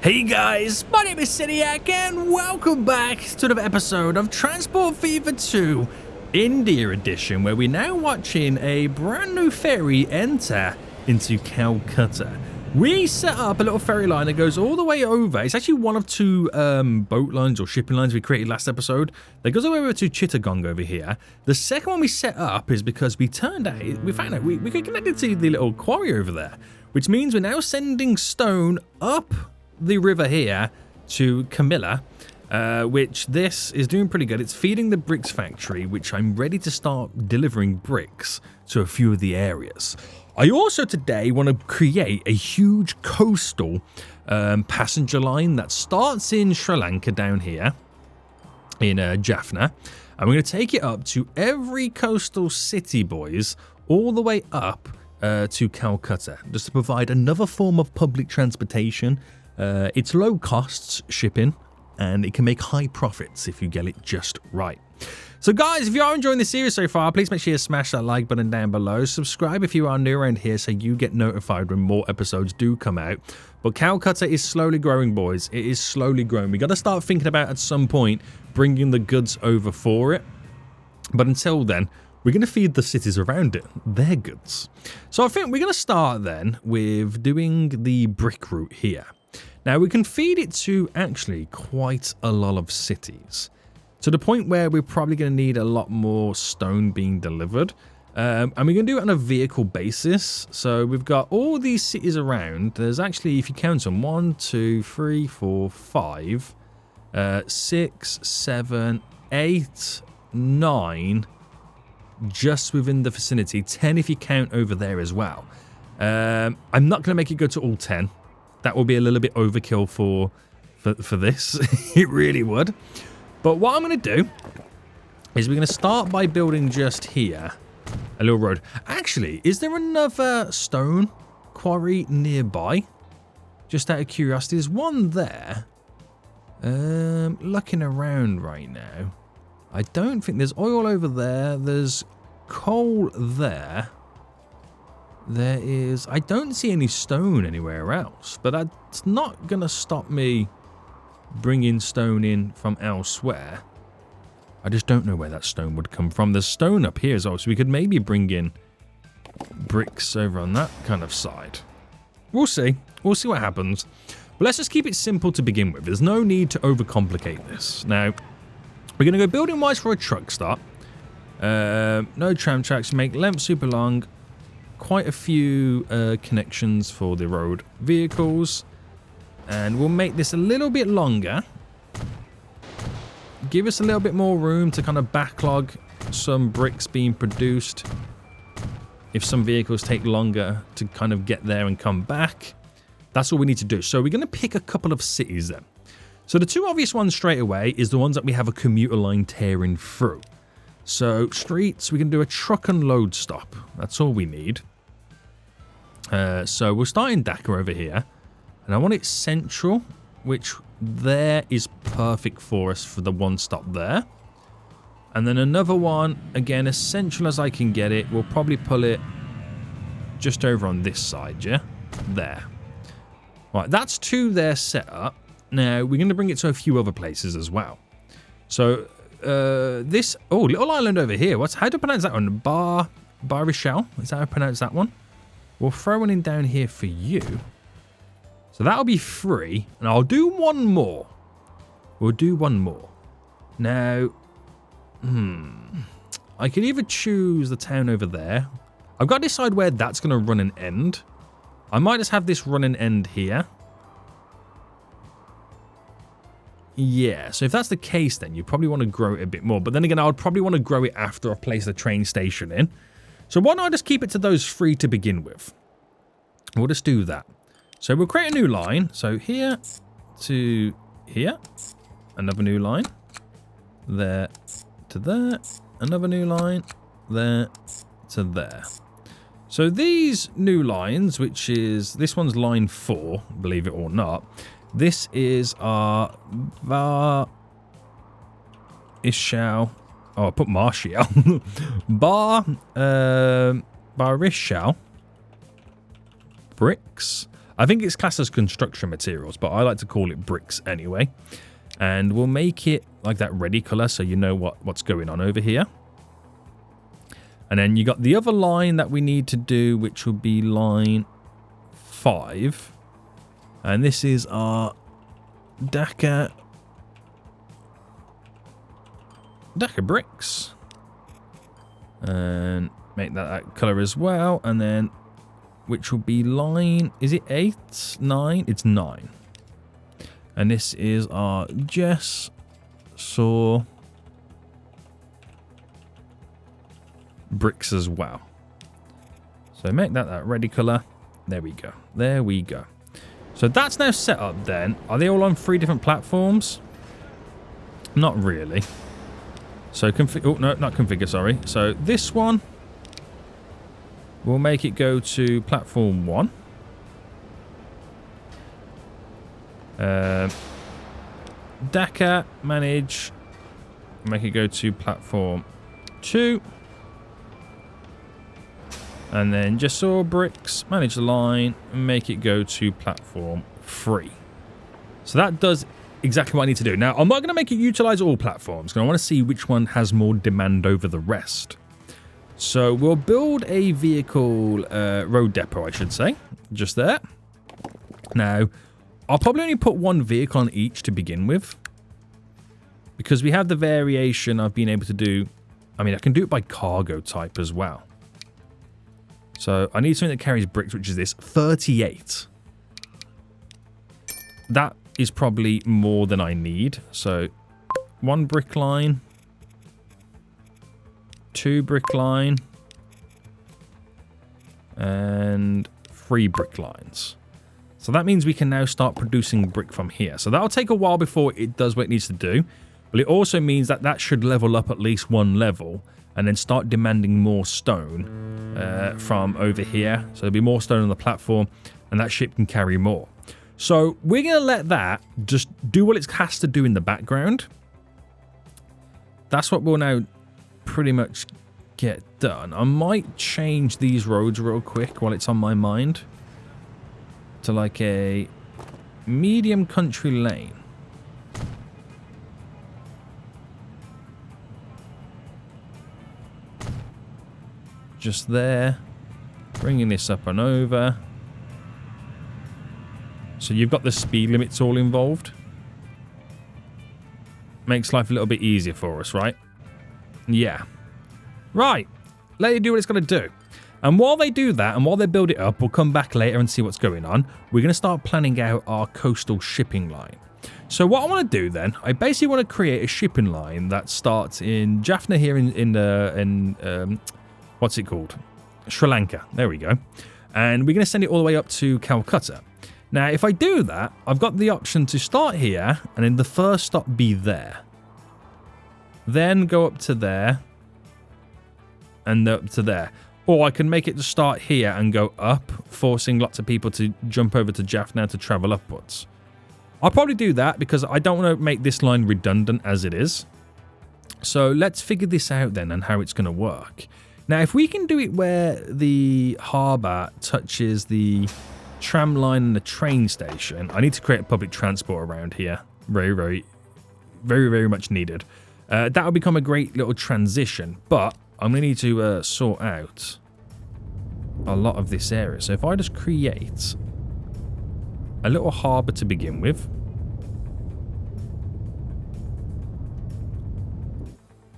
Hey guys, my name is Seniac and welcome back to another episode of Transport Fever 2 India Edition, where we're now watching a brand new ferry enter into Calcutta. We set up a little ferry line that goes all the way over. It's actually one of two boat lines or shipping lines we created last episode. That goes all the way over to Chittagong over here. The second one we set up is because we found out we could connect it to the little quarry over there, which means we're now sending stone up the river here to Camilla, which this is doing pretty good. It's feeding the bricks factory, which I'm ready to start delivering bricks to a few of the areas. I also today want to create a huge coastal passenger line that starts in Sri Lanka down here in Jaffna, and we're going to take it up to every coastal city, boys, all the way up to Calcutta, just to provide another form of public transportation. It's low costs shipping, and it can make high profits if you get it just right. So guys, if you are enjoying this series so far, please make sure you smash that like button down below. Subscribe if you are new around here so you get notified when more episodes do come out. But Calcutta is slowly growing, boys. It is slowly growing. We got to start thinking about at some point bringing the goods over for it. But until then, we're going to feed the cities around it their goods. So I think we're going to start then with doing the brick route here. Now, we can feed it to actually quite a lot of cities, to the point where we're probably going to need a lot more stone being delivered. And we're going to do it on a vehicle basis. So we've got all these cities around. There's actually, if you count them, 1, 2, 3, 4, 5, 6, 7, 8, 9, just within the vicinity. 10 if you count over there as well. I'm not going to make it go to all 10. That will be a little bit overkill for this. It really would. But what I'm going to do is we're going to start by building just here a little road. Actually, is there another stone quarry nearby? Just out of curiosity, there's one there. Looking around right now, I don't think there's oil over there. There's coal there. There is... I don't see any stone anywhere else, but that's not going to stop me bringing stone in from elsewhere. I just don't know where that stone would come from. There's stone up here as well, so we could maybe bring in bricks over on that kind of side. We'll see. We'll see what happens. But let's just keep it simple to begin with. There's no need to overcomplicate this. Now, we're going to go building-wise for a truck stop. No tram tracks. Make length super long. Quite a few connections for the road vehicles, and we'll make this a little bit longer, give us a little bit more room to kind of backlog some bricks being produced if some vehicles take longer to kind of get there and come back. That's all we need to do. So we're going to pick a couple of cities then. So the two obvious ones straight away is the ones that we have a commuter line tearing through. So streets, we can do a truck and load stop. That's all we need. So we'll start in Dhaka over here. And I want it central, which there is perfect for us for the one stop there. And then another one, again, as central as I can get it. We'll probably pull it just over on this side, yeah? There. Right, that's two there set up. Now, we're going to bring it to a few other places as well. So... this little island over here. How do I pronounce that one? Barishal. Is that how I pronounce that one? We'll throw one in down here for you. So that'll be 3, and I'll do one more. We'll do one more. Now, I could either choose the town over there. I've got to decide where that's going to run and end. I might just have this run and end here. Yeah, so if that's the case, then you probably want to grow it a bit more. But then again, I would probably want to grow it after I've placed the train station in. So why don't I just keep it to those 3 to begin with? We'll just do that. So we'll create a new line. So here to here. Another new line. There to there. Another new line. There to there. So these new lines, which is... This one's line 4, believe it or not. This is our Ishal. Oh, I put Martial. Barishal bricks I think it's classed as construction materials, but I like to call it bricks anyway. And we'll make it like that ready color so you know what's going on over here. And then you got the other line that we need to do, which will be line 5. And this is our Dhaka bricks. And make that color as well. And then, which will be line, is it 8? 9? It's 9. And this is our Jess Saw bricks as well. So make that ready color. There we go. There we go. So that's now set up then. Are they all on 3 different platforms? Not really. So oh no, not configure, sorry. So this one, we'll make it go to platform 1. Dhaka, manage, make it go to platform 2. And then just saw bricks, manage the line, and make it go to platform 3. So that does exactly what I need to do. Now, I'm not going to make it utilize all platforms, because I want to see which one has more demand over the rest. So we'll build a vehicle road depot, I should say, just there. Now, I'll probably only put 1 vehicle on each to begin with, because we have the variation I've been able to do. I mean, I can do it by cargo type as well. So I need something that carries bricks, which is this 38. That is probably more than I need. So 1 brick line, 2 brick line, and 3 brick lines. So that means we can now start producing brick from here. So that'll take a while before it does what it needs to do. But it also means that that should level up at least 1 level and then start demanding more stone from over here. So there'll be more stone on the platform and that ship can carry more. So we're going to let that just do what it has to do in the background. That's what we'll now pretty much get done. I might change these roads real quick while it's on my mind to like a medium country lane. Just there, bringing this up and over. So you've got the speed limits all involved. Makes life a little bit easier for us, right? Yeah. Right. Let it do what it's going to do. And while they do that, and while they build it up, we'll come back later and see what's going on. We're going to start planning out our coastal shipping line. So what I want to do then, I basically want to create a shipping line that starts in Jaffna here in what's it called? Sri Lanka. There we go. And we're going to send it all the way up to Calcutta. Now, if I do that, I've got the option to start here and then the first stop be there. Then go up to there and up to there. Or I can make it to start here and go up, forcing lots of people to jump over to Jaffna to travel upwards. I'll probably do that because I don't want to make this line redundant as it is. So let's figure this out then and how it's going to work. Now, if we can do it where the harbour touches the tram line and the train station, I need to create public transport around here. Very much needed. That will become a great little transition, but I'm going to need to sort out a lot of this area. So if I just create a little harbour to begin with.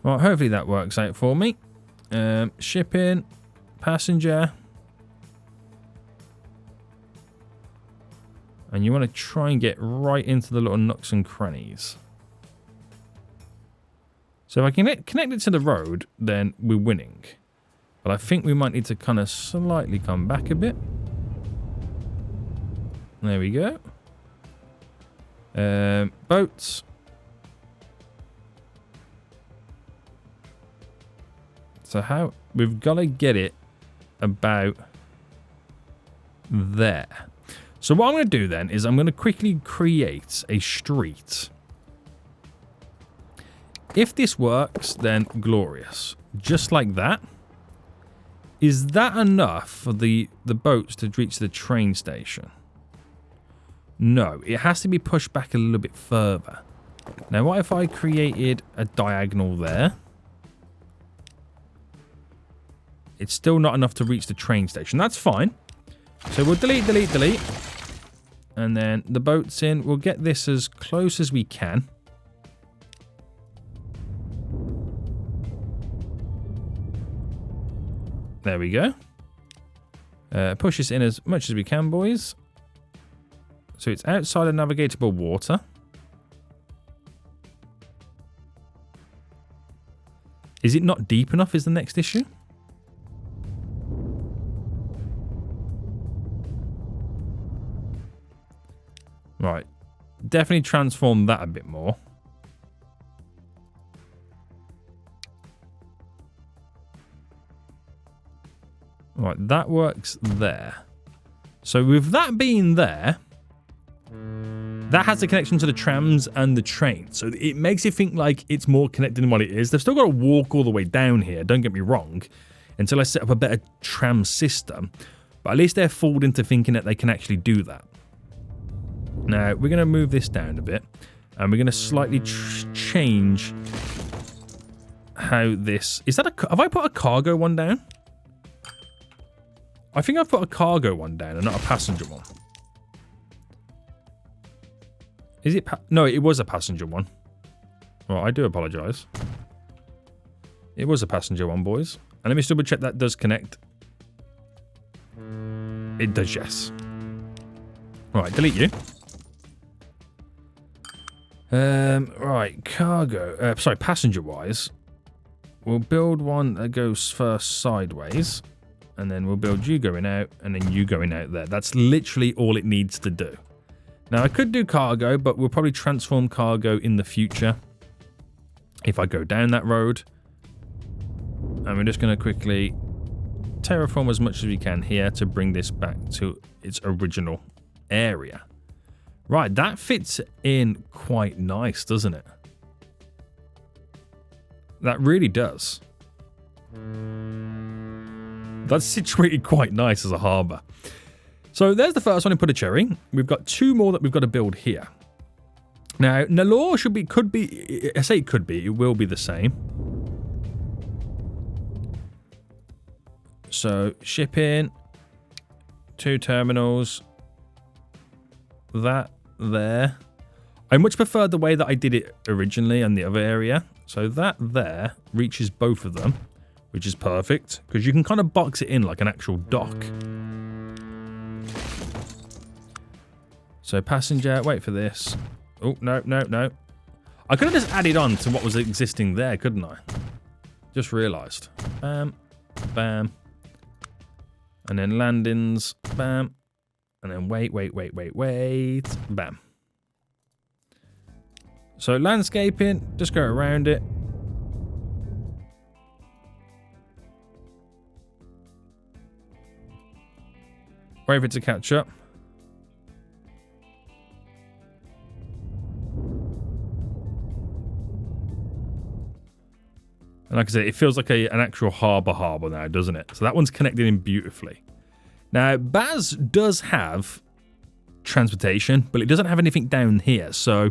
Well, hopefully that works out for me. Shipping, passenger. And you want to try and get right into the little nooks and crannies. So if I can connect it to the road, then we're winning. But I think we might need to kind of slightly come back a bit. There we go. Boats. So how we've got to get it about there. So what I'm going to do then is I'm going to quickly create a street. If this works, then glorious. Just like that. Is that enough for the boats to reach the train station? No, it has to be pushed back a little bit further. Now, what if I created a diagonal there? It's still not enough to reach the train station. That's fine. So we'll delete, delete, delete. And then the boat's in. We'll get this as close as we can. There we go. Push this in as much as we can, boys. So it's outside of navigatable water. Is it not deep enough is the next issue? Right. Definitely transform that a bit more. Right, that works there. So with that being there, that has a connection to the trams and the train. So it makes you think like it's more connected than what it is. They've still got to walk all the way down here, don't get me wrong, until I set up a better tram system. But at least they're fooled into thinking that they can actually do that. Now, we're going to move this down a bit. And we're going to slightly change how this... Is that a... Have I put a cargo one down? I think I've put a cargo one down and not a passenger one. Is it... No, it was a passenger one. Well, I do apologise. It was a passenger one, boys. And let me double check that does connect. It does, yes. Alright, delete you. Right, cargo. Sorry, passenger-wise. We'll build one that goes first sideways. And then we'll build you going out, and then you going out there. That's literally all it needs to do. Now, I could do cargo, but we'll probably transform cargo in the future. If I go down that road. And we're just going to quickly terraform as much as we can here to bring this back to its original area. Right, that fits in quite nice, doesn't it? That really does. That's situated quite nice as a harbour. So there's the first one in Puducherry. We've got two more that we've got to build here. Now, Nalore could be, I say it could be, it will be the same. So, shipping, 2 terminals, that there. I much prefer the way that I did it originally in the other area. So that there reaches both of them, which is perfect, because you can kind of box it in like an actual dock. So passenger, wait for this. Oh, no, no, no. I could have just added on to what was existing there, couldn't I? Just realised. Bam, bam. And then landings, bam. And then wait, bam. So landscaping, just go around it. Wait for it to catch up. And like I said, it feels like an actual harbour now, doesn't it? So that one's connected in beautifully. Now, Baz does have transportation, but it doesn't have anything down here. So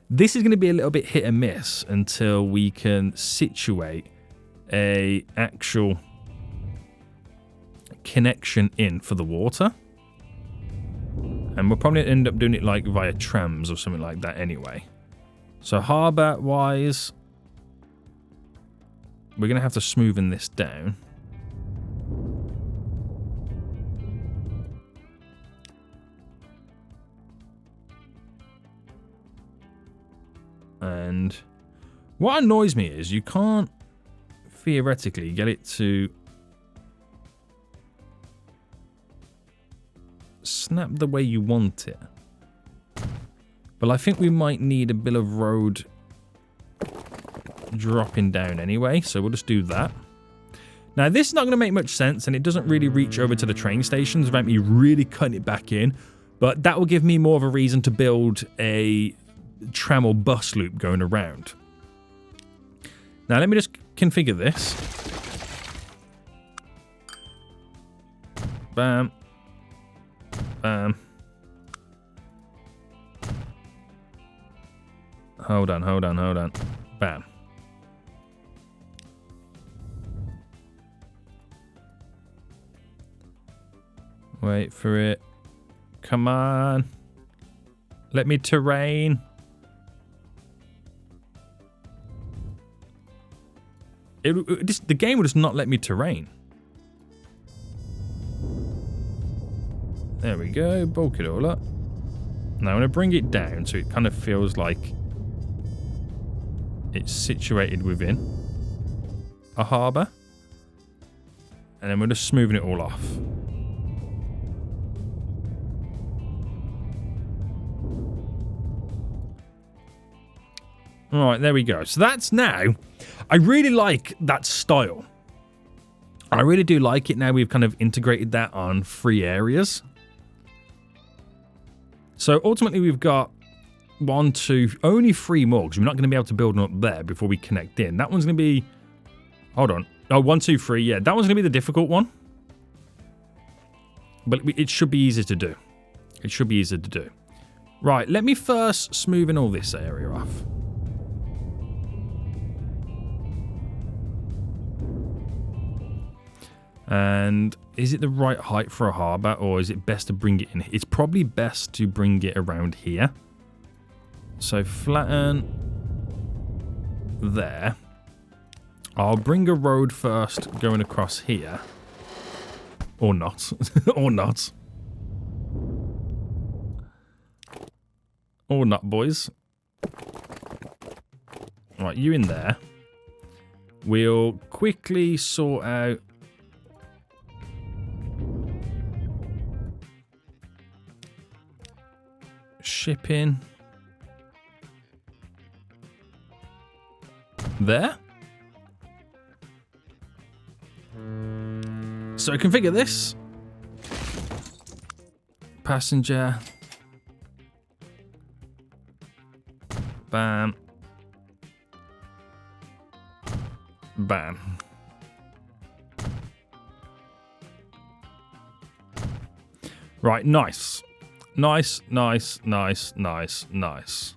this is going to be a little bit hit and miss until we can situate a actual connection in for the water. And we'll probably end up doing it like via trams or something like that anyway. So harbour-wise, we're going to have to smoothen this down. And what annoys me is you can't theoretically get it to snap the way you want it. But I think we might need a bit of road dropping down anyway, so we'll just do that. Now, this is not going to make much sense, and it doesn't really reach over to the train stations without me really cutting it back in, but that will give me more of a reason to build a tram or bus loop going around. Now, let me just configure this. Bam. Bam. Hold on, hold on, hold on. Bam. Wait for it. Come on. Let me terrain. The game would just not let me terrain. There we go. Bulk it all up. Now I'm going to bring it down so it kind of feels like it's situated within a harbour. And then we're just smoothing it all off. Alright, there we go. So that's now... I really like that style. I really do like it now we've kind of integrated that on 3 areas. So ultimately we've got 1, 2, only 3 more because we're not going to be able to build them up there before we connect in. That one's going to be... Hold on. Oh, 1, 2, 3. Yeah, that one's going to be the difficult one. But it should be easy to do. It should be easy to do. Right, let me first smoothen all this area off. And is it the right height for a harbour, or is it best to bring it in? It's probably best to bring it around here. So flatten there. I'll bring a road first going across here. Or not. Or not. Or not, boys. Right, you in there. We'll quickly sort out... shipping. There. So configure this. Passenger. Bam. Bam. Right, nice. Nice, nice, nice, nice, nice.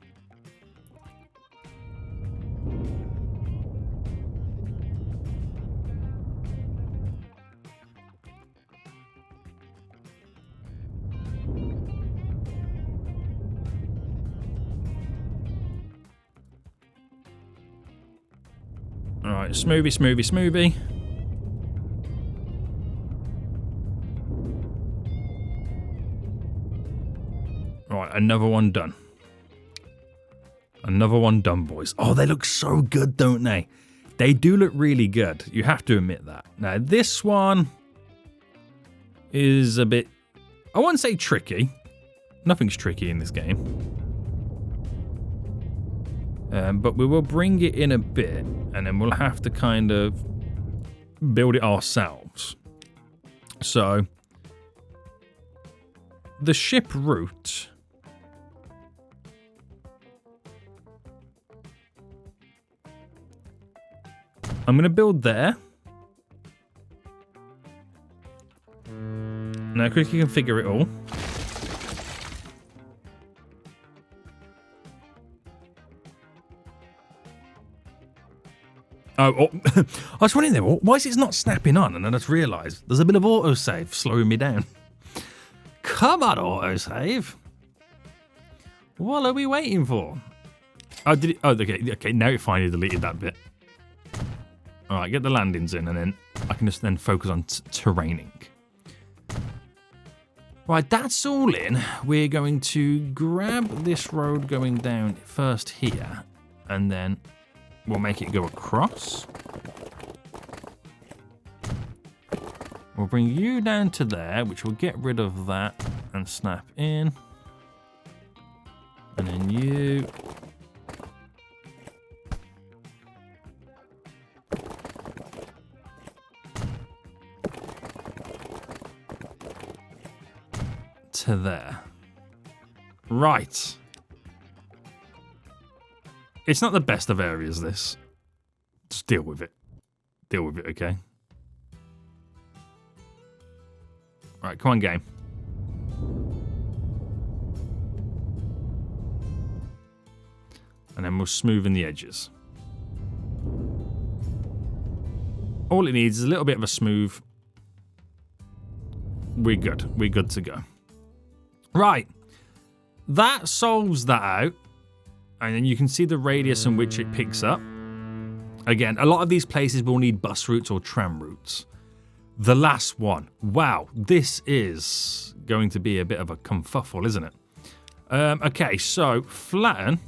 All right, smoothie, smoothie, smoothie. Right, another one done. Another one done, boys. Oh, they look so good, don't they? They do look really good. You have to admit that. Now, this one is a bit... I wouldn't say tricky. Nothing's tricky in this game. But we will bring it in a bit, and then we'll have to kind of build it ourselves. So, the ship route... I'm going to build there. Now quickly configure it all. Oh, I was wondering there, why is it not snapping on? And I just realised there's a bit of autosave slowing me down. Come on, autosave. What are we waiting for? Oh, did it? Oh, okay, now it finally deleted that bit. Alright, get the landings in, and then I can just then focus on terraining. Right, that's all in. We're going to grab this road going down first here, and then we'll make it go across. We'll bring you down to there, which will get rid of that and snap in. And then you... to there. Right. It's not the best of areas, this. Just deal with it. Deal with it, okay? Right, come on, game. And then we'll smoothen the edges. All it needs is a little bit of a smooth. We're good. We're good to go. Right. That solves that out. And then you can see the radius in which it picks up. Again, a lot of these places will need bus routes or tram routes. The last one. Wow. This is going to be a bit of a kerfuffle, isn't it? Okay, so flatten.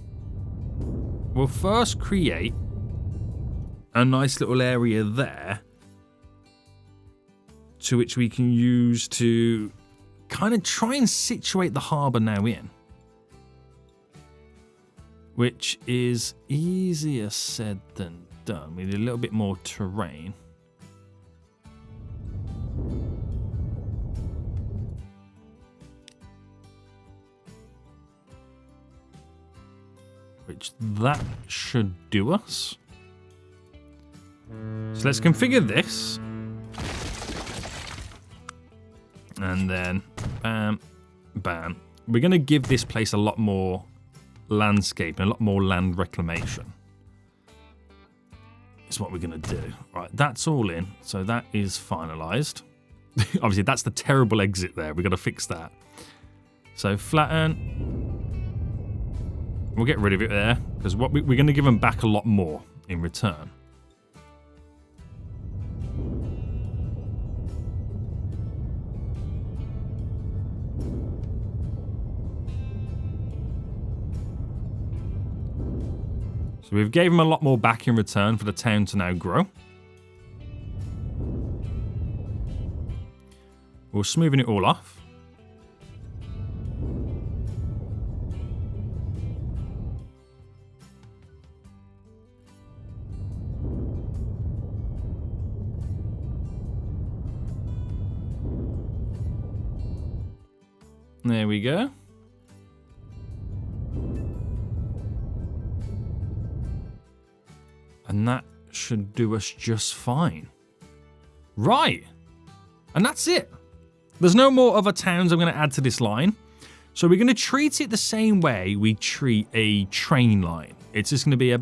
We'll first create a nice little area there to which we can use to kind of try and situate the harbour now in. Which is easier said than done. We need a little bit more terrain. Which that should do us. So let's configure this. And then, bam, bam. We're going to give this place a lot more landscape and a lot more land reclamation. Is what we're going to do. Right, that's all in. So that is finalized. Obviously, that's the terrible exit there. We've got to fix that. So flatten. We'll get rid of it there, because what we're going to give them back a lot more in return. So we've gave them a lot more back in return for the town to now grow. We'll smoothen it all off. There we go. And that should do us just fine. Right. And that's it. There's no more other towns I'm going to add to this line. So we're going to treat it the same way we treat a train line. It's just going to be a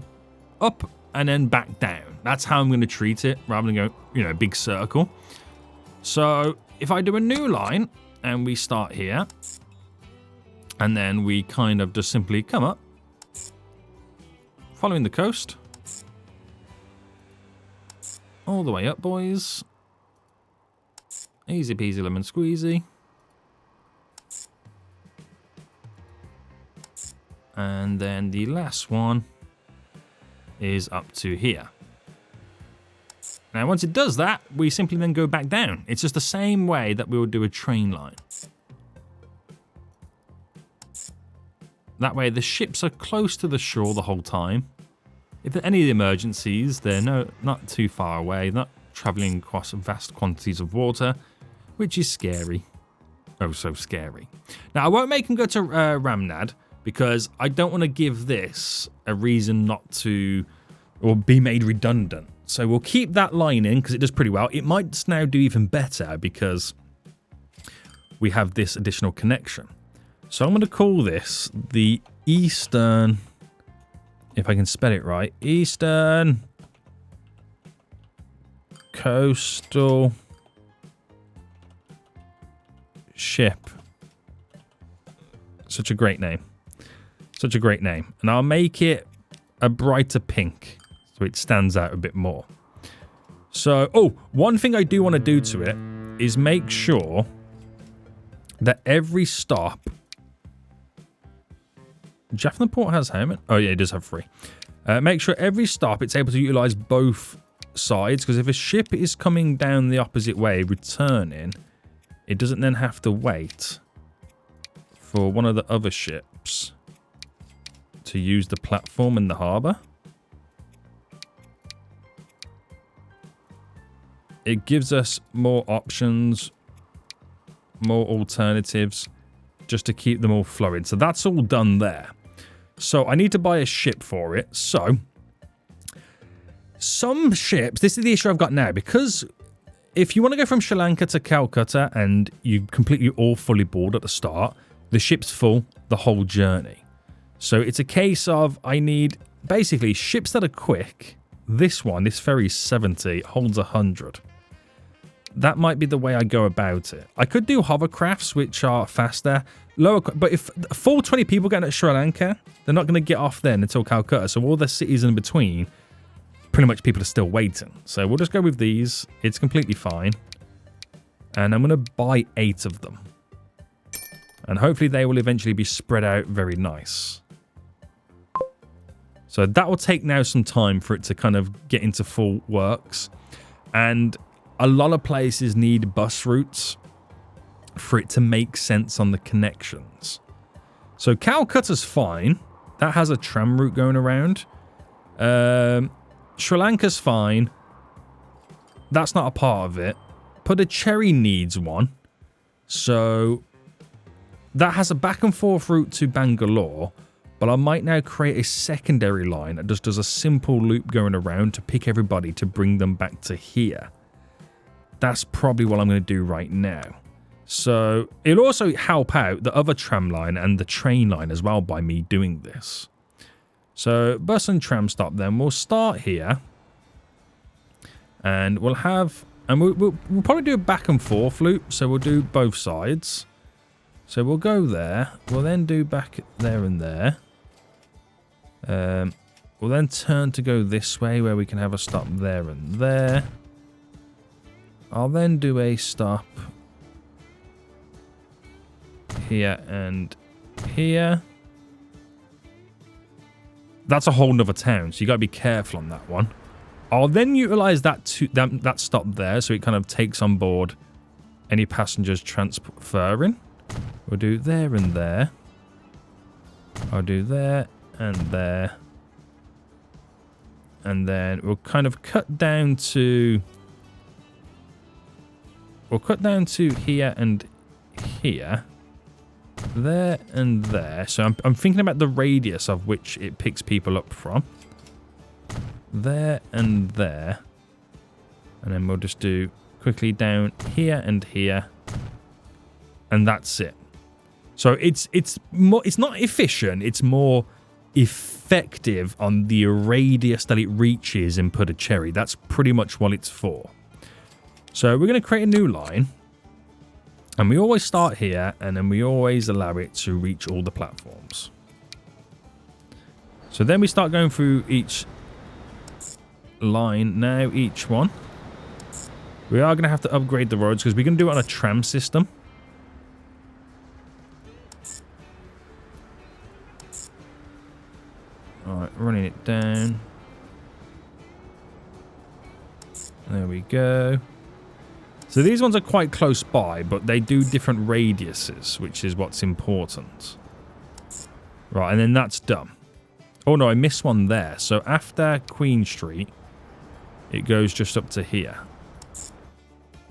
up and then back down. That's how I'm going to treat it, rather than go, you know, big circle. So if I do a new line and we start here, and then we kind of just simply come up, following the coast, all the way up, boys. Easy peasy lemon squeezy. And then the last one is up to here. Now, once it does that, we simply then go back down. It's just the same way that we would do a train line. That way, the ships are close to the shore the whole time. If there are any emergencies, they're not too far away, not travelling across vast quantities of water, which is scary. Oh, so scary. Now, I won't make them go to Ramnad, because I don't want to give this a reason not to, or be made redundant. So we'll keep that line in, because it does pretty well. It might now do even better, because we have this additional connection. So I'm going to call this the Eastern, if I can spell it right, Eastern Coastal Ship. Such a great name. Such a great name. And I'll make it a brighter pink so it stands out a bit more. So, oh, one thing I do want to do to it is make sure that every stop... Jaffna Port has helmet. Oh, yeah, it does have 3. Make sure every stop it's able to utilize both sides, because if a ship is coming down the opposite way, returning, it doesn't then have to wait for one of the other ships to use the platform in the harbour. It gives us more options, more alternatives, just to keep them all flowing. So that's all done there. So I need to buy a ship for it. So some ships, this is the issue I've got now, because if you want to go from Sri Lanka to Calcutta and you completely all fully board at the start, the ship's full the whole journey. So it's a case of I need basically ships that are quick. This ferry's 70, holds 100. That might be the way I go about it. I could do hovercrafts, which are faster, lower, but if full 20 people getting at Sri Lanka, they're not going to get off then until Calcutta. So all the cities in between, pretty much people are still waiting. So we'll just go with these. It's completely fine. And I'm going to buy 8 of them. And hopefully they will eventually be spread out very nice. So that will take now some time for it to kind of get into full works. And a lot of places need bus routes for it to make sense on the connections. So Calcutta's fine. That has a tram route going around. Sri Lanka's fine. That's not a part of it. Puducherry needs one. So that has a back and forth route to Bangalore. But I might now create a secondary line that just does a simple loop going around to pick everybody to bring them back to here. That's probably what I'm going to do right now. So it'll also help out the other tram line and the train line as well by me doing this. So bus and tram stop then. We'll start here. And we'll have... And we'll probably do a back and forth loop. So we'll do both sides. So we'll go there. We'll then do back there and there. We'll then turn to go this way where we can have a stop there and there. I'll then do a stop here and here. That's a whole nother town, so you got to be careful on that one. I'll then utilize that stop there, so it kind of takes on board any passengers transferring. We'll do there and there. I'll do there and there. And then we'll kind of cut down to... We'll cut down to here and here. There and there. So I'm thinking about the radius of which it picks people up from. There and there. And then we'll just do quickly down here and here. And that's it. So it's not efficient, it's more effective on the radius that it reaches in Puducherry. That's pretty much what it's for. So we're going to create a new line. And we always start here, and then we always allow it to reach all the platforms. So then we start going through each line now, each one. We are going to have to upgrade the roads because we're going to do it on a tram system. Alright, running it down. There we go. So these ones are quite close by, but they do different radiuses, which is what's important. Right, and then that's done. Oh no, I missed one there. So after Queen Street, it goes just up to here.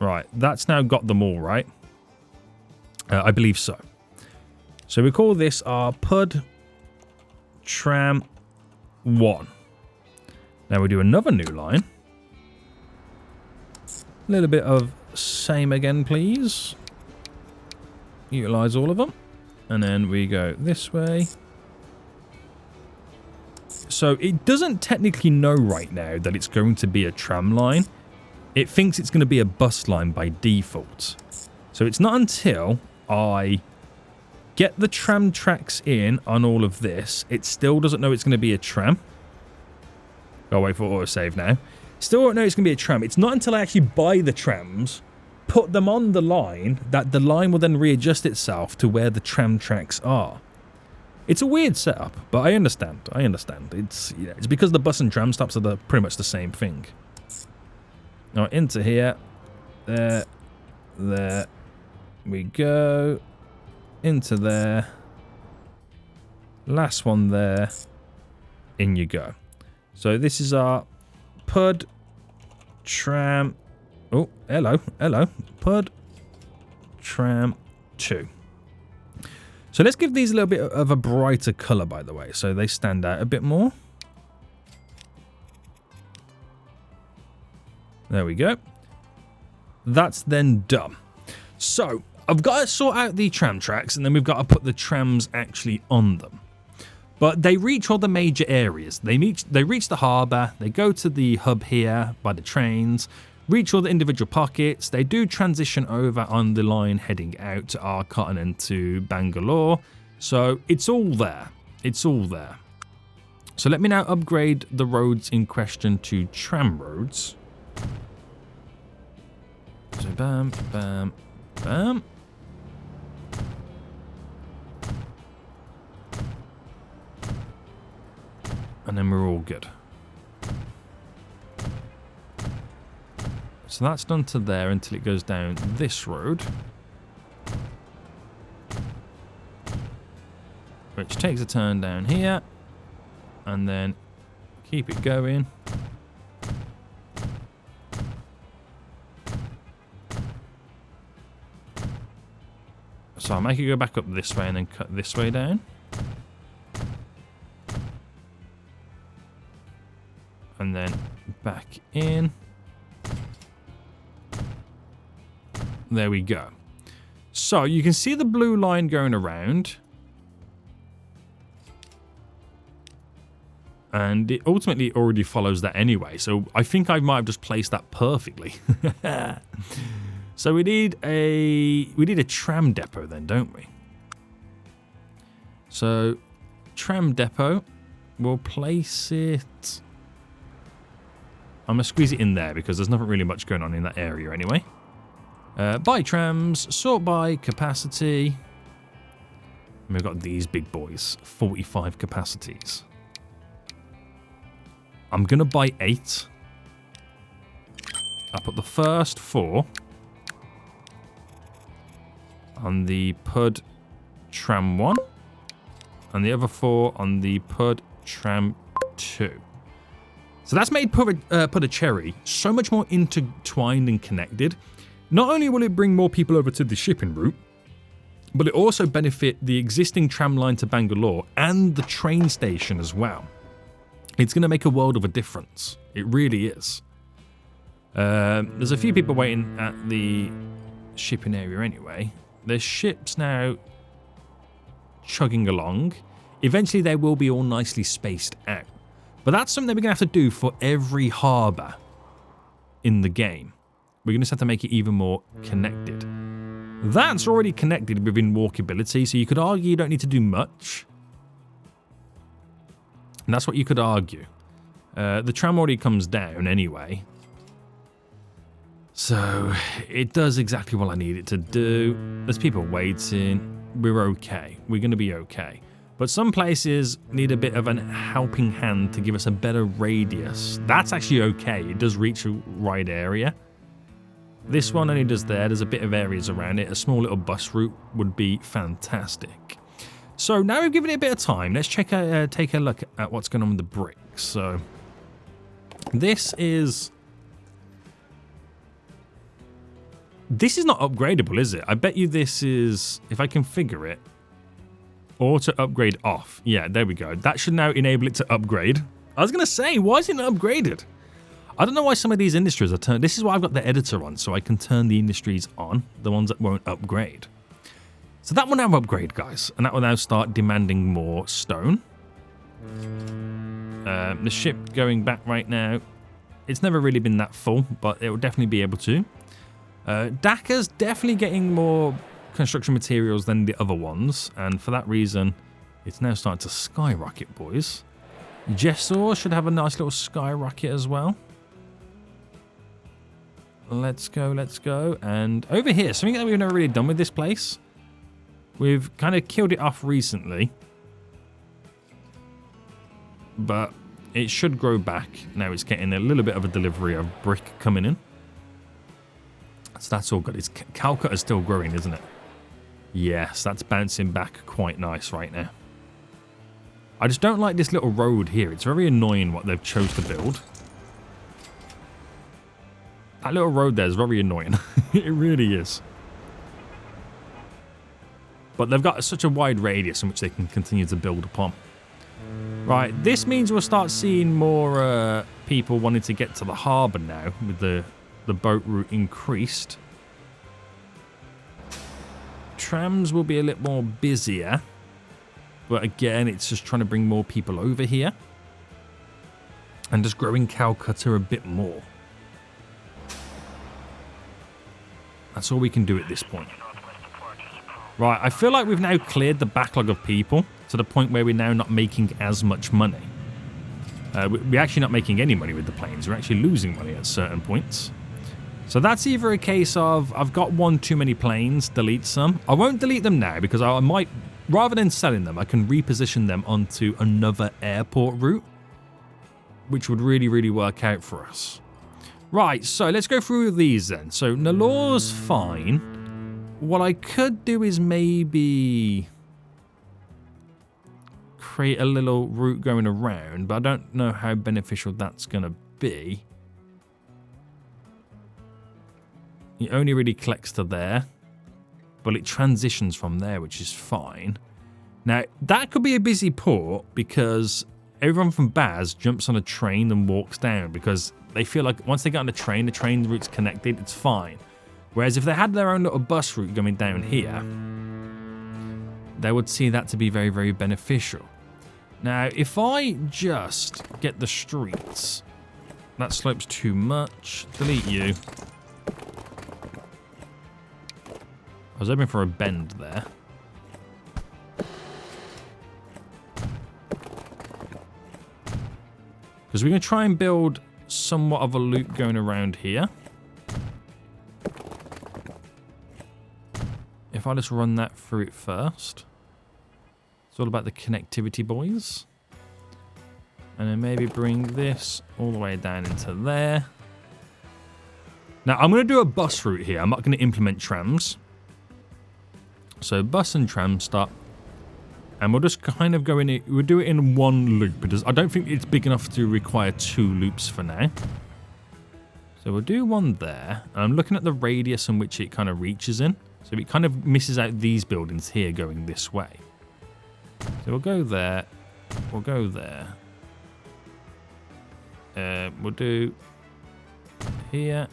Right, that's now got them all, right? I believe so. So we call this our Pud Tram 1. Now we do another new line. A little bit of same again, please. Utilize all of them. And then we go this way. So it doesn't technically know right now that it's going to be a tram line. It thinks it's going to be a bus line by default. So it's not until I get the tram tracks in on all of this, it still doesn't know it's going to be a tram. I'll wait for autosave now. Still don't know it's going to be a tram. It's not until I actually buy the trams, put them on the line, that the line will then readjust itself to where the tram tracks are. It's a weird setup, but I understand. I understand. It's because the bus and tram stops are pretty much the same thing. Now into here. There. There. We go. Into there. Last one there. In you go. So this is our Pud Tram. Oh, hello. Hello. Pud Tram 2. So let's give these a little bit of a brighter colour, by the way, so they stand out a bit more. There we go. That's then done. So I've got to sort out the tram tracks, and then we've got to put the trams actually on them. But they reach all the major areas. They reach the harbour. They go to the hub here by the trains. Reach all the individual pockets. They do transition over on the line heading out to Arcot and then to Bangalore. So it's all there. It's all there. So let me now upgrade the roads in question to tram roads. So bam, bam, bam. And then we're all good. So that's done to there until it goes down this road. Which takes a turn down here. And then keep it going. So I'll make it go back up this way and then cut this way down. And then back in. There we go. So you can see the blue line going around. And it ultimately already follows that anyway. So I think I might have just placed that perfectly. So we need a tram depot then, don't we? So tram depot, we'll place it. I'm going to squeeze it in there because there's nothing really much going on in that area anyway. By trams, sort by capacity. And we've got these big boys, 45 capacities. I'm going to buy 8. I'll put the first 4 on the PUD Tram 1 and the other 4 on the PUD Tram 2. So that's made Puducherry so much more intertwined and connected. Not only will it bring more people over to the shipping route, but it also benefit the existing tram line to Bangalore and the train station as well. It's going to make a world of a difference. It really is. There's a few people waiting at the shipping area anyway. There's ships now chugging along. Eventually they will be all nicely spaced out. But that's something that we're going to have to do for every harbour in the game. We're going to just have to make it even more connected. That's already connected within walkability, so you could argue you don't need to do much. And that's what you could argue. The tram already comes down anyway. So it does exactly what I need it to do. There's people waiting. We're okay. We're going to be okay. But some places need a bit of a helping hand to give us a better radius. That's actually okay. It does reach a wide area. This one only does there. There's a bit of areas around it. A small little bus route would be fantastic. So now we've given it a bit of time. Let's take a look at what's going on with the bricks. So this is not upgradable, is it? I bet you this is, if I configure it, auto upgrade off. Yeah, there we go. That should now enable it to upgrade. I was going to say, why is it not upgraded? I don't know why some of these industries are turned. This is why I've got the editor on, so I can turn the industries on, the ones that won't upgrade. So that will now upgrade, guys, and that will now start demanding more stone. The ship going back right now, it's never really been that full, but it will definitely be able to. Dhaka's definitely getting more construction materials than the other ones, and for that reason, it's now starting to skyrocket, boys. Jessore should have a nice little skyrocket as well. Let's go, let's go. And over here, something that we've never really done with this place. We've kind of killed it off recently, but it should grow back. Now it's getting a little bit of a delivery of brick coming in. So that's all good. It's Calcutta is still growing, isn't it? Yes, that's bouncing back quite nice right now. I just don't like this little road here. It's very annoying what they've chose to build. That little road there is very annoying. It really is. But they've got such a wide radius in which they can continue to build upon. Right, this means we'll start seeing more people wanting to get to the harbour now with the boat route increased. Trams will be a little more busier. But again, it's just trying to bring more people over here. And just growing Calcutta a bit more. That's all we can do at this point. Right, I feel like we've now cleared the backlog of people to the point where we're now not making as much money. We're actually not making any money with the planes. We're actually losing money at certain points. So that's either a case of I've got one too many planes, delete some. I won't delete them now because I might, rather than selling them, I can reposition them onto another airport route, which would really, really work out for us. Right, so let's go through these then. So Nalore's fine. What I could do is maybe create a little route going around, but I don't know how beneficial that's going to be. It only really collects to there, but it transitions from there, which is fine. Now, that could be a busy port because everyone from Baz jumps on a train and walks down because they feel like once they get on the train route's connected, it's fine. Whereas if they had their own little bus route going down here, they would see that to be very, very beneficial. Now, if I just get the streets, that slopes too much. Delete you. I was hoping for a bend there. Because we're going to try and build somewhat of a loop going around here. If I just run that through it first. It's all about the connectivity, boys. And then maybe bring this all the way down into there. Now, I'm going to do a bus route here. I'm not going to implement trams. So bus and tram stop. And we'll just kind of go in it. We'll do it in one loop. I don't think it's big enough to require 2 loops for now. So we'll do one there. And I'm looking at the radius in which it kind of reaches in. So it kind of misses out these buildings here going this way. So we'll go there. We'll go there. We'll do here,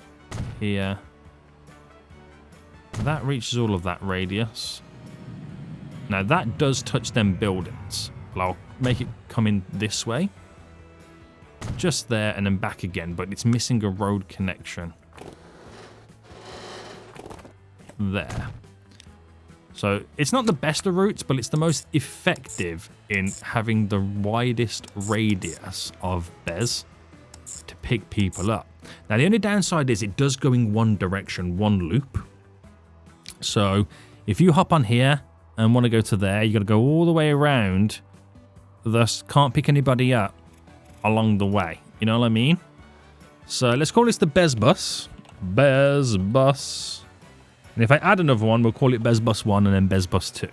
here. That reaches all of that radius. Now that does touch them buildings. But I'll make it come in this way. Just there and then back again, but it's missing a road connection. There. So it's not the best of routes, but it's the most effective in having the widest radius of Bez to pick people up. Now the only downside is it does go in one direction, one loop. So if you hop on here and want to go to there, you got to go all the way around. Thus can't pick anybody up along the way. You know what I mean? So let's call this the Bez bus. Bez bus. And if I add another one, we'll call it Bez bus 1 and then Bez bus 2.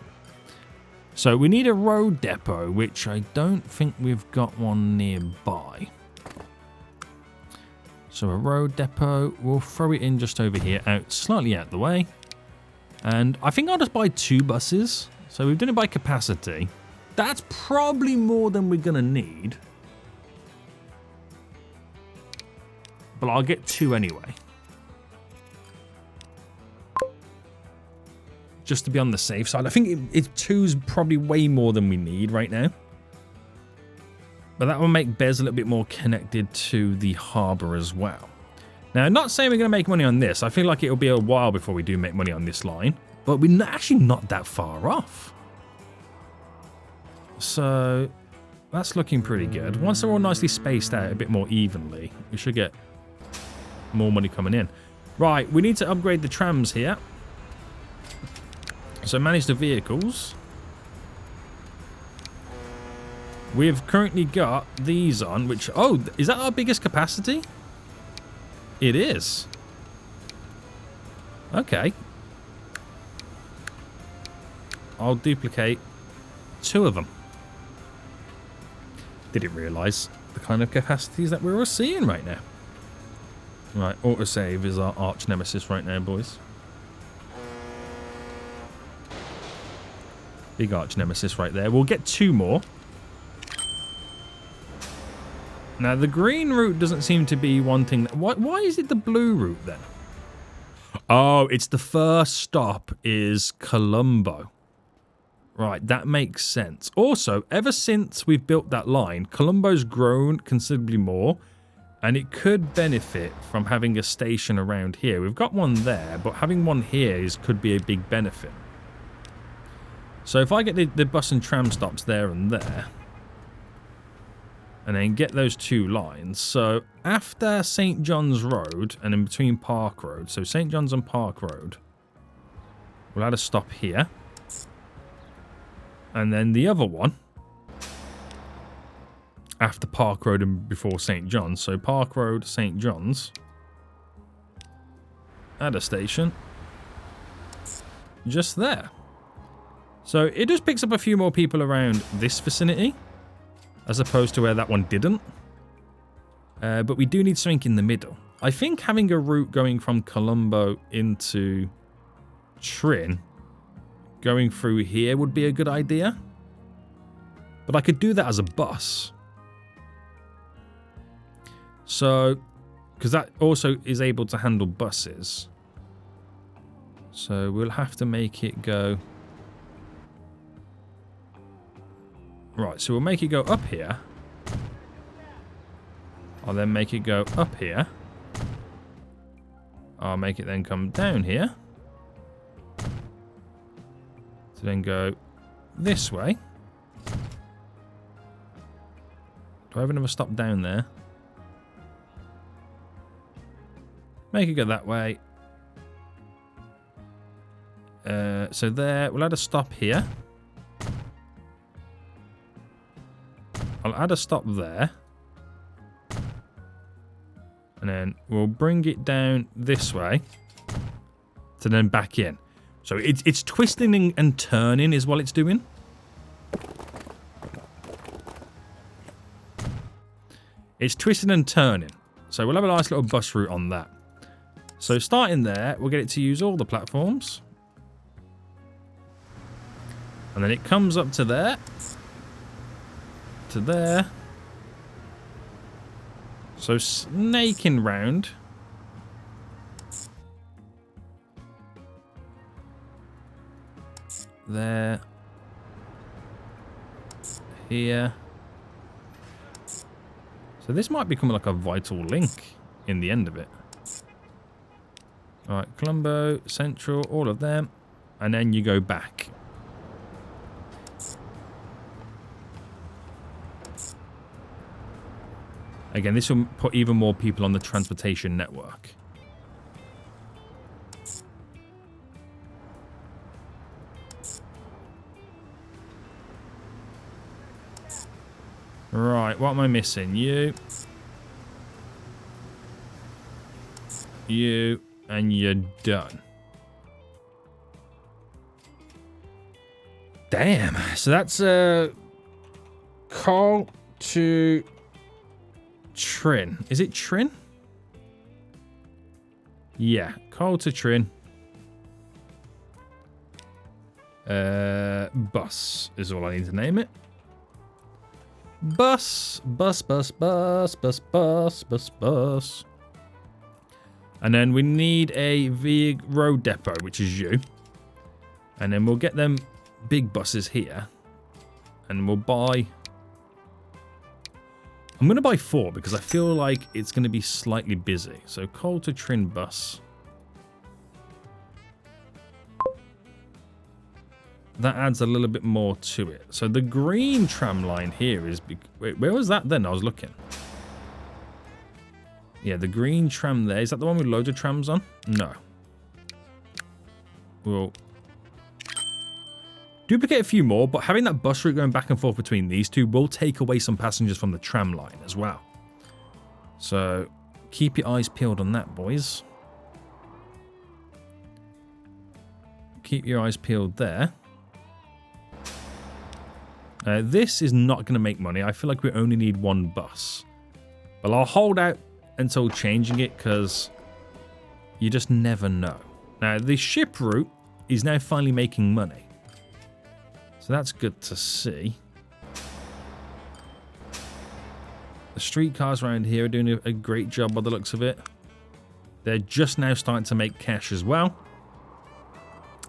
So we need a road depot, which I don't think we've got one nearby. So a road depot, we'll throw it in just over here, out slightly out the way. And I think I'll just buy 2 buses. So we've done it by capacity. That's probably more than we're going to need. But I'll get 2 anyway. Just to be on the safe side. I think 2's probably way more than we need right now. But that will make Bez a little bit more connected to the harbour as well. Now, I'm not saying we're going to make money on this. I feel like it'll be a while before we do make money on this line. But we're actually not that far off. So that's looking pretty good. Once they're all nicely spaced out a bit more evenly, we should get more money coming in. Right, we need to upgrade the trams here. So manage the vehicles. We've currently got these on, which... Oh, is that our biggest capacity? It is. Okay. I'll duplicate 2 of them. Didn't realise the kind of capacities that we're all seeing right now. Right, autosave is our arch nemesis right now, boys. Big arch nemesis right there. We'll get 2 more. Now, the green route doesn't seem to be one thing. Why is it the blue route then? Oh, it's the first stop is Colombo. Right, that makes sense. Also, ever since we've built that line, Colombo's grown considerably more, and it could benefit from having a station around here. We've got one there, but having one here could be a big benefit. So if I get the bus and tram stops there and there, and then get those two lines. So after St. John's Road and in between Park Road, so St. John's and Park Road, we'll add a stop here. And then the other one after Park Road and before St. John's. So Park Road, St. John's. Add a station. Just there. So it just picks up a few more people around this vicinity, as opposed to where that one didn't. But we do need something in the middle. I think having a route going from Colombo into Trin, going through here would be a good idea. But I could do that as a bus. So, because that also is able to handle buses. So we'll have to make it go... Right, so we'll make it go up here. I'll then make it go up here. I'll make it then come down here. To then go this way. Do I have another stop down there? Make it go that way. So there, we'll add a stop here. I'll add a stop there. And then we'll bring it down this way. To then back in. So it's twisting and turning is what it's doing. It's twisting and turning. So we'll have a nice little bus route on that. So starting there, we'll get it to use all the platforms. And then it comes up to there. To there. So snaking round. There. Here. So this might become like a vital link in the end of it. Alright, Colombo, Central, all of them. And then you go back. Again, this will put even more people on the transportation network. Right, what am I missing? You, and you're done. Damn. So that's call to Trin. Is it Trin? Yeah, call to Trin. Bus is all I need to name it. Bus. And then we need a Vig road depot, which is you. And then we'll get them big buses here. And we'll buy... I'm going to buy 4 because I feel like it's going to be slightly busy. So Coal to Trin bus. That adds a little bit more to it. So the green tram line here is... Wait, where was that then? I was looking. Yeah, the green tram there. Is that the one with loads of trams on? No. We'll duplicate a few more, but having that bus route going back and forth between these two will take away some passengers from the tram line as well. So keep your eyes peeled on that, boys. Keep your eyes peeled there. This is not going to make money. I feel like we only need 1 bus. But I'll hold out until changing it because you just never know. Now, the ship route is now finally making money. So that's good to see. The streetcars around here are doing a great job by the looks of it. They're just now starting to make cash as well.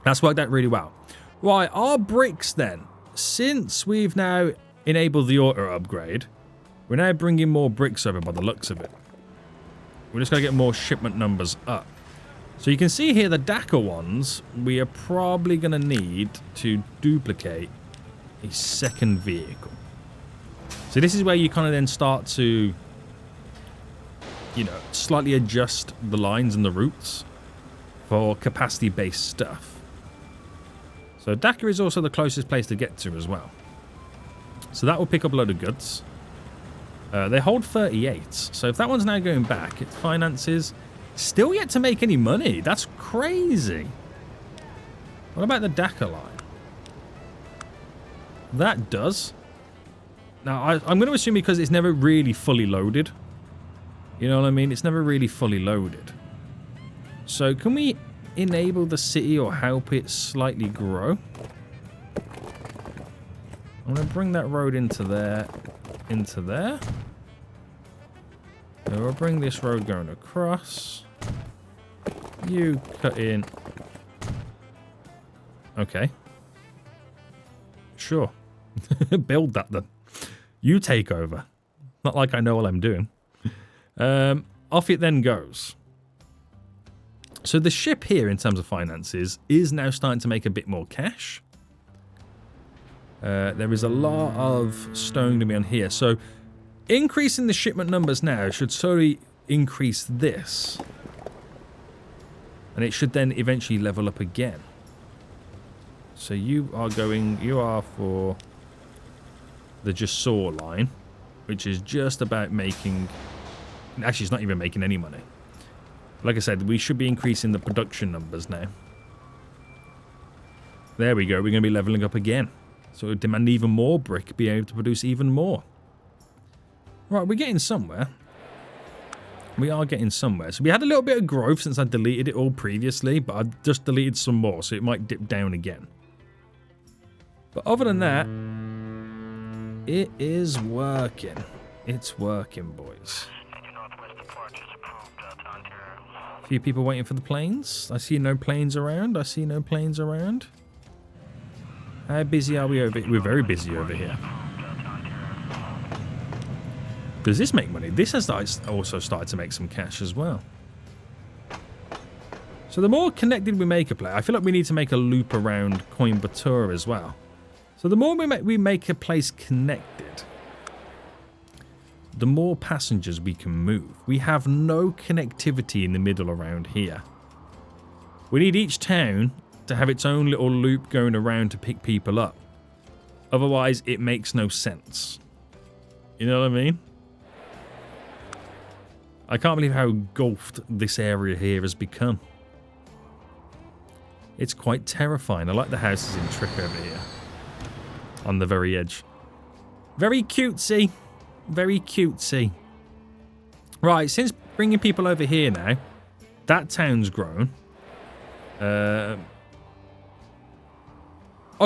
That's worked out really well. Right, our bricks then. Since we've now enabled the auto upgrade, we're now bringing more bricks over by the looks of it. We're just going to get more shipment numbers up. So you can see here the Dakar ones, we are probably going to need to duplicate a second vehicle. So this is where you kind of then start to, you know, slightly adjust the lines and the routes for capacity-based stuff. So Dakar is also the closest place to get to as well. So that will pick up a load of goods. They hold 38. So if that one's now going back, its finances still yet to make any money. That's crazy. What about the Dakar line? That does. Now, I'm going to assume because it's never really fully loaded. You know what I mean? It's never really fully loaded. So can we enable the city or help it slightly grow? I'm going to bring that road into there. Into there. And we'll bring this road going across. You cut in. Okay. Sure. Build that then. You take over. Not like I know what I'm doing. Off it then goes. So the ship here, in terms of finances, is now starting to make a bit more cash. There is a lot of stone to be on here. So increasing the shipment numbers now should slowly increase this. And it should then eventually level up again. So you are for the Jasor line, which is just about making, actually it's not even making any money. Like I said, we should be increasing the production numbers now. There we go, we're going to be leveling up again. So it would demand even more brick, be able to produce even more. Right, we're getting somewhere. We are getting somewhere. So we had a little bit of growth since I deleted it all previously, but I've just deleted some more, so it might dip down again. But other than that, it is working. It's working, boys. A few people waiting for the planes. I see no planes around. I see no planes around. How busy are we over here? We're very busy over here. Does this make money? This has also started to make some cash as well. So the more connected we make a place, I feel like we need to make a loop around Coimbatore as well. So the more we make a place connected, the more passengers we can move. We have no connectivity in the middle around here. We need each town to have its own little loop going around to pick people up. Otherwise, it makes no sense. You know what I mean? I can't believe how engulfed this area here has become. It's quite terrifying. I like the houses in trick over here. On the very edge. Very cutesy. Very cutesy. Right, since bringing people over here now, that town's grown. I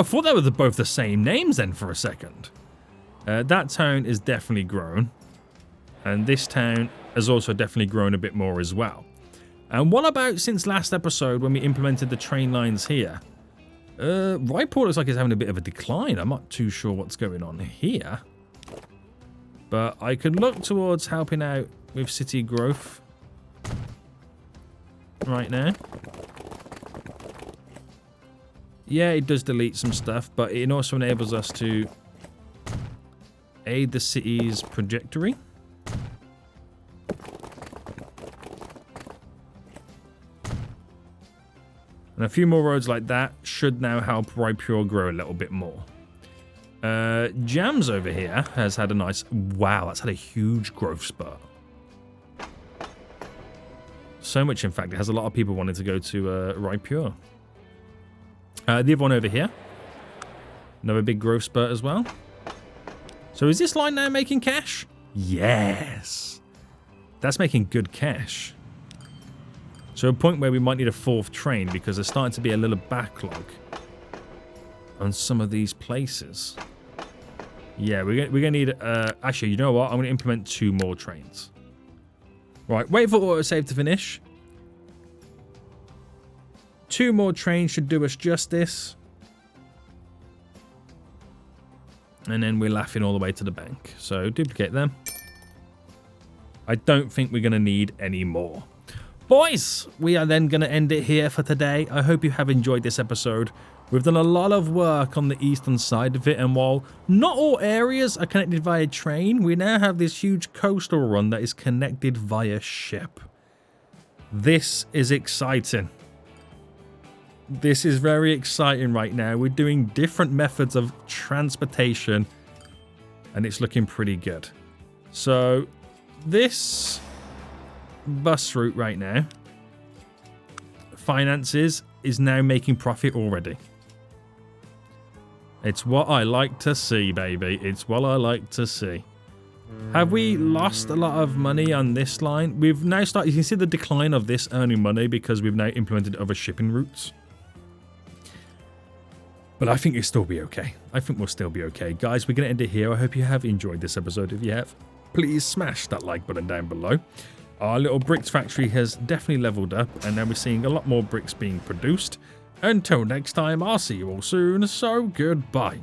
thought they were both the same names then for a second. That town is definitely grown. And this town has also definitely grown a bit more as well. And what about since last episode when we implemented the train lines here? Raipur looks like it's having a bit of a decline. I'm not too sure what's going on here. But I could look towards helping out with city growth right now. Yeah, it does delete some stuff, but it also enables us to aid the city's trajectory. And a few more roads like that should now help Raipur grow a little bit more. Jams over here has had a nice... Wow, that's had a huge growth spurt. So much, in fact, it has a lot of people wanting to go to Raipur. The other one over here. Another big growth spurt as well. So is this line now making cash? Yes. That's making good cash. So a point where we might need a fourth train because there's starting to be a little backlog on some of these places. Yeah, we're gonna need... actually, you know what? I'm going to implement 2 more trains. Right, wait for autosave to finish. 2 more trains should do us justice. And then we're laughing all the way to the bank. So duplicate them. I don't think we're going to need any more. Boys, we are then going to end it here for today. I hope you have enjoyed this episode. We've done a lot of work on the eastern side of it, and while not all areas are connected via train, we now have this huge coastal run that is connected via ship. This is exciting. This is very exciting right now. We're doing different methods of transportation, and it's looking pretty good. So this bus route right now, finances, is now making profit already. It's what I like to see, baby. It's what I like to see. Have we lost a lot of money on this line? We've now started, you can see the decline of this earning money because we've now implemented other shipping routes. But I think it'll still be okay. I think we'll still be okay. Guys, we're going to end it here. I hope you have enjoyed this episode. If you have, please smash that like button down below. Our little bricks factory has definitely leveled up, and now we're seeing a lot more bricks being produced. Until next time, I'll see you all soon, so goodbye.